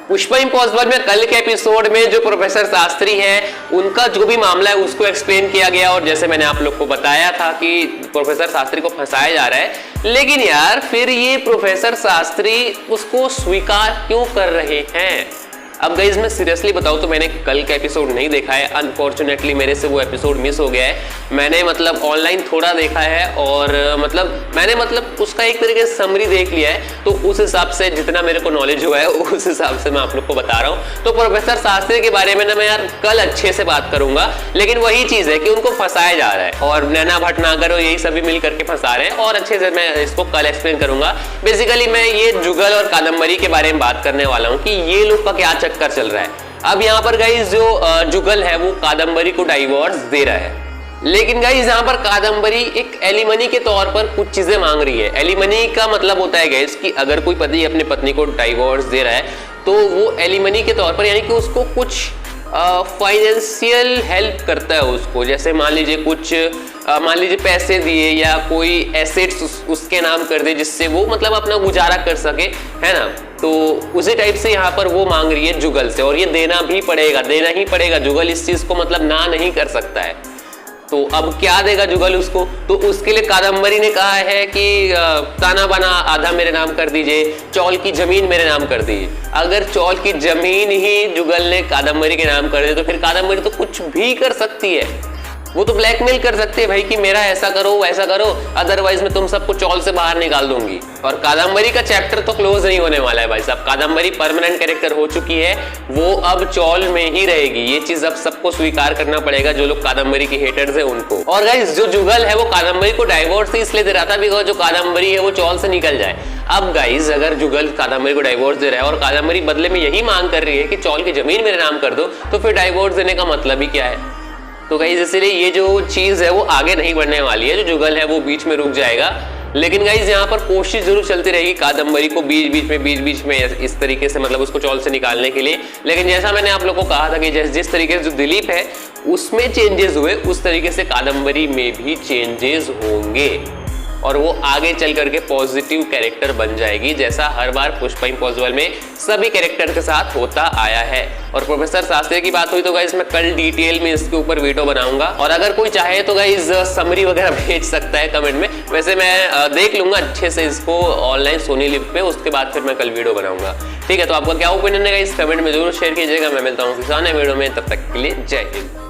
Pushpa impossible में कल के एपिसोड में जो प्रोफेसर शास्त्री हैं उनका जो भी मामला है उसको एक्सप्लेन किया गया, और जैसे मैंने आप लोग को बताया था कि प्रोफेसर शास्त्री को फंसाया जा रहा है, लेकिन यार फिर ये प्रोफेसर शास्त्री उसको स्वीकार क्यों कर रहे हैं? अब गाइस मैं सीरियसली बताऊं तो मैंने कल का एपिसोड नहीं देखा है, अनफॉर्चुनेटली मेरे से वो एपिसोड मिस हो गया है। मैंने मतलब ऑनलाइन थोड़ा देखा है और मैंने उसका एक तरीके से समरी देख लिया है, तो उस हिसाब से जितना मेरे को नॉलेज हुआ है उस हिसाब से मैं आप लोग को बता रहा हूँ। तो प्रोफेसर शास्त्री के बारे में ना मैं यार कल अच्छे से बात करूंगा, लेकिन वही चीज है कि उनको फंसाया जा रहा है और नैना भटनागर और यही सभी मिल करके फंसा रहे हैं, और अच्छे से मैं इसको कल एक्सप्लेन करूंगा। बेसिकली मैं ये जुगल और कादम्बरी के बारे में बात करने वाला हूँ कि ये लोग का क्या चक्कर चल रहा है। अब यहाँ पर गाइस जो जुगल है वो कादम्बरी को डाइवोर्स दे रहा है, लेकिन गाइस यहाँ पर कादम्बरी एक एलिमनी के तौर पर कुछ चीजें मांग रही है। एलिमनी का मतलब होता है गाइस कि अगर कोई पति अपने पत्नी को डाइवोर्स दे रहा है तो वो एलिमनी के तौर पर, यानी कि उसको कुछ फाइनेंशियल हेल्प करता है उसको, जैसे मान लीजिए पैसे दिए या कोई एसेट्स उसके नाम कर दे जिससे वो अपना गुजारा कर सके, है ना। तो उसी टाइप से यहाँ पर वो मांग रही है जुगल से, और ये देना ही पड़ेगा। जुगल इस चीज को ना नहीं कर सकता है। तो अब क्या देगा जुगल उसको? तो उसके लिए कादम्बरी ने कहा है कि ताना बाना आधा मेरे नाम कर दीजिए, चौल की जमीन मेरे नाम कर दीजिए। अगर चौल की जमीन ही जुगल ने कादम्बरी के नाम कर दी तो फिर कादम्बरी तो कुछ भी कर सकती है, वो तो ब्लैकमेल कर सकते हैं भाई कि मेरा ऐसा करो वैसा करो, अदरवाइज मैं तुम सबको चौल से बाहर निकाल दूंगी। और कादम्बरी का चैप्टर तो क्लोज नहीं होने वाला है भाई साहब। कादम्बरी परमानेंट कैरेक्टर हो चुकी है, वो अब चौल में ही रहेगी। ये चीज अब सबको स्वीकार करना पड़ेगा, जो लोग कादम्बरी के हेटर्स है उनको। और गाइस जो जुगल है वो कादम्बरी को डाइवोर्स इसलिए दे रहा था बिकॉज जो कादम्बरी है वो चौल से निकल जाए। अब गाइस अगर जुगल कादम्बरी को डाइवोर्स दे रहा है और कादम्बरी बदले में यही मांग कर रही है कि चौल की जमीन मेरे नाम कर दो, तो फिर डाइवोर्स देने का मतलब ही क्या है? तो गाइस इसलिए ये जो चीज है वो आगे नहीं बढ़ने वाली है, जो जुगल है वो बीच में रुक जाएगा। लेकिन गाइस यहाँ पर कोशिश जरूर चलती रहेगी कादम्बरी को बीच में इस तरीके से उसको चौल से निकालने के लिए। लेकिन जैसा मैंने आप लोगों को कहा था कि जिस तरीके से जो दिलीप है उसमें चेंजेस हुए, उस तरीके से कादम्बरी में भी चेंजेस होंगे और वो आगे चल करके पॉजिटिव कैरेक्टर बन जाएगी, जैसा हर बार पुष्पा इम्पॉसिबल में सभी कैरेक्टर के साथ होता आया है। और प्रोफेसर शास्त्री की बात हुई तो गाइस मैं कल डिटेल में इसके ऊपर वीडियो बनाऊंगा, और अगर कोई चाहे तो गाइस समरी वगैरह भेज सकता है कमेंट में। वैसे मैं देख लूंगा अच्छे से इसको ऑनलाइन सोनी लिव पे, उसके बाद फिर मैं कल वीडियो बनाऊंगा। ठीक है, तो आपका क्या ओपिनियन है गाइस कमेंट में जरूर शेयर कीजिएगा। मैं मिलता हूँ किसी अन्य वीडियो में, तब तक के लिए जय हिंद।